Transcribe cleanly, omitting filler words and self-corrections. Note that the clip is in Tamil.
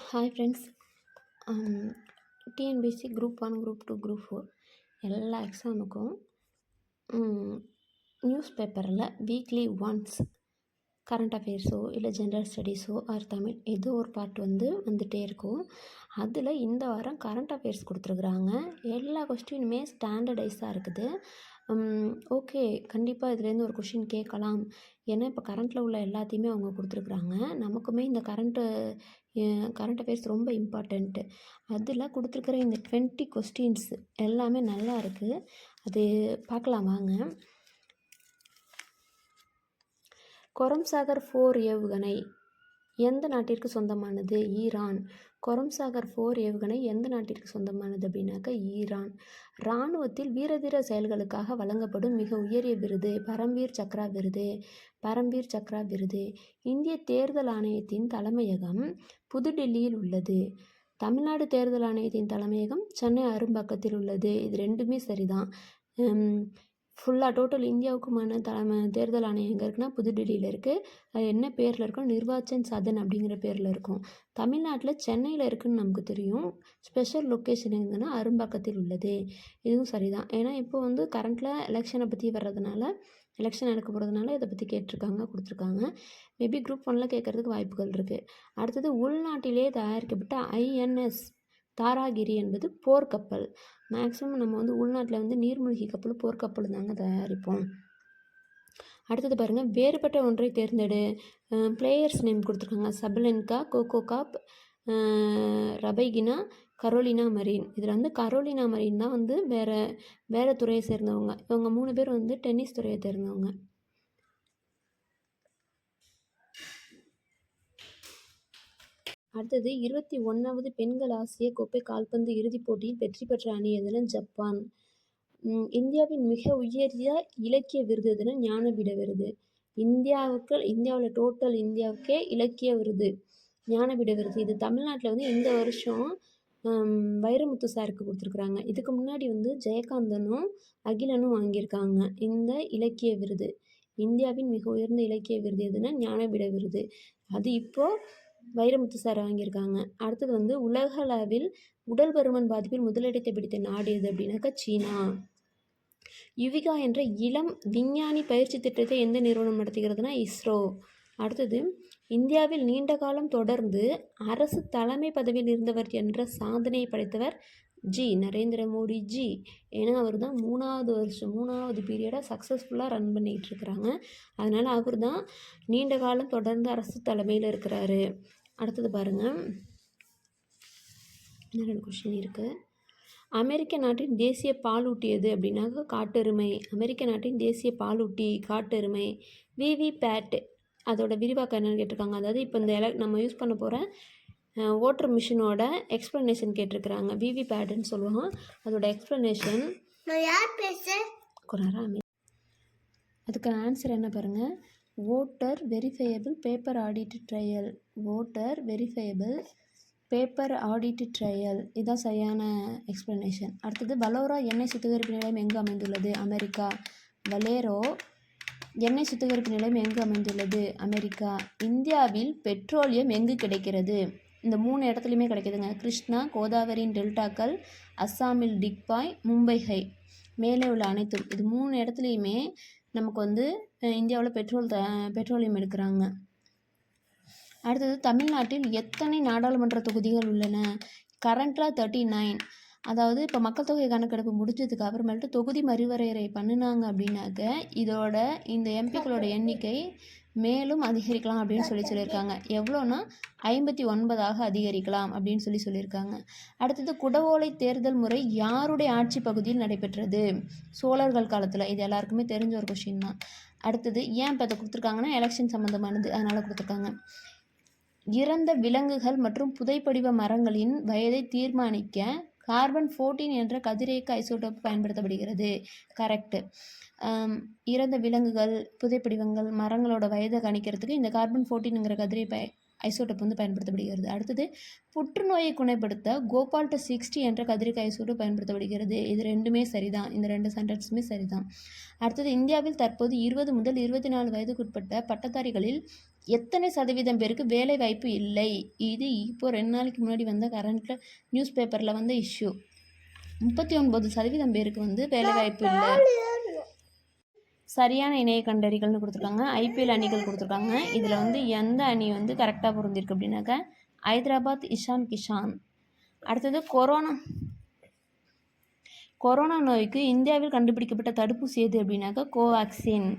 Hi friends. TNPSC group 1, group 2, group 4 எல்லா எக்ஸாமுக்கும் நியூஸ் பேப்பரில் வீக்லி ஒன்ஸ் கரண்ட் அஃபேர்ஸோ இல்லை ஜென்ரல் ஸ்டடீஸோ ஆர் தமிழ் ஏதோ ஒரு பார்ட் வந்துகிட்டே இருக்கும். அதில் இந்த வாரம் கரண்ட் அஃபேர்ஸ் கொடுத்துருக்குறாங்க. எல்லா கொஸ்டினுமே ஸ்டாண்டர்டைஸாக இருக்குது. ஓகே, கண்டிப்பாக இதுலேருந்து ஒரு கொஷின் கேட்கலாம். ஏன்னா இப்போ கரண்ட்டில் உள்ள எல்லாத்தையுமே அவங்க கொடுத்துருக்குறாங்க. நமக்குமே இந்த கரண்ட் அஃபேர்ஸ் ரொம்ப இம்பார்ட்டண்ட்டு. அதில் கொடுத்துருக்குற இந்த 20 கொஸ்டின்ஸ் எல்லாமே நல்லா இருக்குது. அது பார்க்கலாம் வாங்க. கொரம்சாகர் 4 ஏவுகணை எந்த நாட்டிற்கு சொந்தமானது? ஈரான். கொரம்சாகர் 4 ஏவுகணை எந்த நாட்டிற்கு சொந்தமானது அப்படின்னாக்கா ஈரான். இராணுவத்தில் வீரதீர செயல்களுக்காக வழங்கப்படும் மிக உயரிய விருது பரம்வீர் சக்ரா விருது. இந்திய தேர்தல் ஆணையத்தின் தலைமையகம் புதுடெல்லியில் உள்ளது. தமிழ்நாடு தேர்தல் ஆணையத்தின் தலைமையகம் சென்னை அரும்பாக்கத்தில் உள்ளது. இது ரெண்டுமே சரிதான். ஃபுல்லாக டோட்டல் இந்தியாவுக்குமான தேர்தல் ஆணையம் எங்கே இருக்குன்னா புதுடெல்லியில் இருக்குது. அது என்ன பேரில் இருக்கும்? நிர்வாச்சன் சதன் அப்படிங்கிற பேரில் இருக்கும். தமிழ்நாட்டில் சென்னையில் இருக்குதுன்னு நமக்கு தெரியும். ஸ்பெஷல் லொக்கேஷன் எங்கன்னா அரும்பாக்கத்தில் உள்ளது. இதுவும் சரிதான். ஏன்னா இப்போ கரண்ட்டில் எலெக்ஷனை பற்றி வர்றதுனால, எலெக்ஷன் நடக்க போகிறதுனால இதை பற்றி கொடுத்துருக்காங்க. மேபி குரூப் 1 கேட்குறதுக்கு வாய்ப்புகள் இருக்குது. அடுத்தது, உள்நாட்டிலே தயாரிக்கப்பட்ட ஐஎன்எஸ் தாராகிரி என்பது போர்க்கப்பல். மேக்ஸிமம் நம்ம உள்நாட்டில் நீர்மூழ்கி கப்பல் போர்க்கப்பல் தாங்க தயாரிப்போம். அடுத்தது பாருங்கள், வேறுபட்ட ஒன்றை தேர்ந்தெடு. பிளேயர்ஸ் நேம் கொடுத்துருக்காங்க. Sabalenka, Coco Gauff, Rybakina, Carolina Marin. இதில் கரோலினா மரீன் தான் வேறு துறையை சேர்ந்தவங்க. இவங்க 3 பேர் டென்னிஸ் துறையை சேர்ந்தவங்க. அடுத்தது, 21வது பெண்கள் ஆசிய கோப்பை கால்பந்து இறுதிப் போட்டியில் வெற்றி பெற்ற அணி எதுனா ஜப்பான். இந்தியாவின் மிக உயரிய இலக்கிய விருது எதுனா ஞானபீட விருது. இந்தியாவில் டோட்டல் இந்தியாவுக்கே இலக்கிய விருது ஞானபீட விருது. இது தமிழ்நாட்டில் இந்த வருஷம் வைரமுத்து சாருக்கு கொடுத்துருக்குறாங்க. இதுக்கு முன்னாடி ஜெயகாந்தனும் அகிலனும் வாங்கியிருக்காங்க இந்த இலக்கிய விருது. இந்தியாவின் மிக உயர்ந்த இலக்கிய விருது எதுனா ஞானபீட விருது. அது இப்போது வைரமுத்து சார் வாங்கியிருக்காங்க. அடுத்தது உலகளவில் உடல் பருமன் பாதிப்பில் முதலிடத்தை பிடித்த நாடு எது அப்படின்னாக்கா சீனா. யுவிகா என்ற இளம் விஞ்ஞானி பயிற்சி திட்டத்தை எந்த நிறுவனம் நடத்துகிறதுனா இஸ்ரோ. அடுத்தது, இந்தியாவில் நீண்ட காலம் தொடர்ந்து அரசு தலைமை பதவியில் இருந்தவர் என்ற சாதனையை படைத்தவர் நரேந்திர மோடி ஜி. ஏன்னா அவர் தான் 3வது பீரியடாக சக்ஸஸ்ஃபுல்லாக ரன் பண்ணிகிட்டு இருக்கிறாங்க. அதனால் அவர் தான் நீண்ட காலம் தொடர்ந்து அரசு தலைமையில் இருக்கிறாரு. அடுத்தது பாருங்கள், இன்னும் 2 கொஸ்டின் இருக்குது. அமெரிக்க நாட்டின் தேசிய பாலூட்டி எது அப்படின்னாக்கா காட்டெருமை. அமெரிக்க நாட்டின் தேசிய பாலூட்டி காட்டெருமை. விவிபேட் அதோட விரிவாக்கம் என்னென்னு கேட்டிருக்காங்க. அதாவது இப்போ நம்ம யூஸ் பண்ண போகிற ஓட்டர் மிஷினோட எக்ஸ்ப்ளனேஷன் கேட்டிருக்கிறாங்க. விவிபேட்னு சொல்லுவாங்க. அதோட எக்ஸ்ப்ளனேஷன். அதுக்கு ஆன்சர் என்ன பாருங்கள். Voter verifiable paper audit trail. Voter verifiable paper audit trail இதுதான் சரியான எக்ஸ்ப்ளனேஷன். அடுத்தது, வலோரா எண்ணெய் சுத்திகரிப்பு நிலையம் எங்கு அமைந்துள்ளது? அமெரிக்கா. வலேரோ எண்ணெய் சுத்திகரிப்பு நிலையம் எங்கு அமைந்துள்ளது? அமெரிக்கா. இந்தியாவில் பெட்ரோலியம் எங்கு கிடைக்கிறது? இந்த 3 இடத்துலையுமே கிடைக்கிதுங்க. கிருஷ்ணா, கோதாவரியின் டெல்டாக்கள், அஸ்ஸாமில் டிக்பாய், மும்பை ஹை. மேலே உள்ள அனைத்தும். இது 3 இடத்துலையுமே நமக்கு இந்தியாவில் பெட்ரோலியம் எடுக்கிறாங்க. அடுத்தது, தமிழ்நாட்டில் எத்தனை நாடாளுமன்ற தொகுதிகள் உள்ளன? கரண்ட்டில் 39. அதாவது இப்போ மக்கள் தொகை கணக்கெடுப்பு முடிஞ்சதுக்கு அப்புறமேட்டு தொகுதி மறுவரையறை பண்ணினாங்க அப்படின்னாக்க இந்த எம்பிக்களோட எண்ணிக்கை மேலும் அதிகரிக்கலாம் அப்படின்னு சொல்லியிருக்காங்க. எவ்வளோன்னா 59ஆக அதிகரிக்கலாம் அப்படின்னு சொல்லியிருக்காங்க. அடுத்தது, குடவோலை தேர்தல் முறை யாருடைய ஆட்சி பகுதியில் நடைபெற்றது? சோழர்கள் காலத்தில். இது எல்லாருக்குமே தெரிஞ்ச ஒரு கொஷின் தான். அடுத்தது, ஏன் இப்போ அதை கொடுத்துருக்காங்கன்னா எலெக்ஷன் சம்மந்தமானது, அதனால் கொடுத்துருக்காங்க. இறந்த விலங்குகள் மற்றும் புதைப்படிவ மரங்களின் வயதை தீர்மானிக்க கார்பன் 14 என்ற கதிரியக்க ஐசோடோப் பயன்படுத்தப்படுகிறது. கரெக்டு. இறந்த விலங்குகள், புதைப்படிவங்கள், மரங்களோட வயதை கணிக்கிறதுக்கு இந்த கார்பன் 14ங்கிற ஐசோடோப் வந்து பயன்படுத்தப்படுகிறது. அடுத்தது புற்றுநோயை குணப்படுத்த கோபால்ட் 60 என்ற கதிரியக்க ஐசோடோப் பயன்படுத்தப்படுகிறது. இது ரெண்டுமே சரிதான். இந்த 2 சென்டென்ஸுமே சரிதான். அடுத்தது இந்தியாவில் தற்போது 20 முதல் 24 வயதுக்குட்பட்ட பட்டதாரிகளில் எத்தனை சதவீதம் பேருக்கு வேலை வாய்ப்பு இல்லை? இது இப்போ 2 நாளைக்கு முன்னாடி வந்த கரண்ட்டில் நியூஸ் பேப்பரில் வந்த இஷ்யூ. 39% பேருக்கு வந்து வேலை வாய்ப்பு இல்லை. சரியான இணையை கண்டறிகள்னு கொடுத்துருக்காங்க. ஐபிஎல் அணிகள் கொடுத்துருக்காங்க. இதில் வந்து எந்த அணி வந்து கரெக்டாக பொருந்திருக்கு அப்படின்னாக்கா ஹைதராபாத் இஷான் கிஷான். அடுத்தது கொரோனா நோய்க்கு இந்தியாவில் கண்டுபிடிக்கப்பட்ட தடுப்பூசி எது அப்படின்னாக்கா கோவேக்சின்.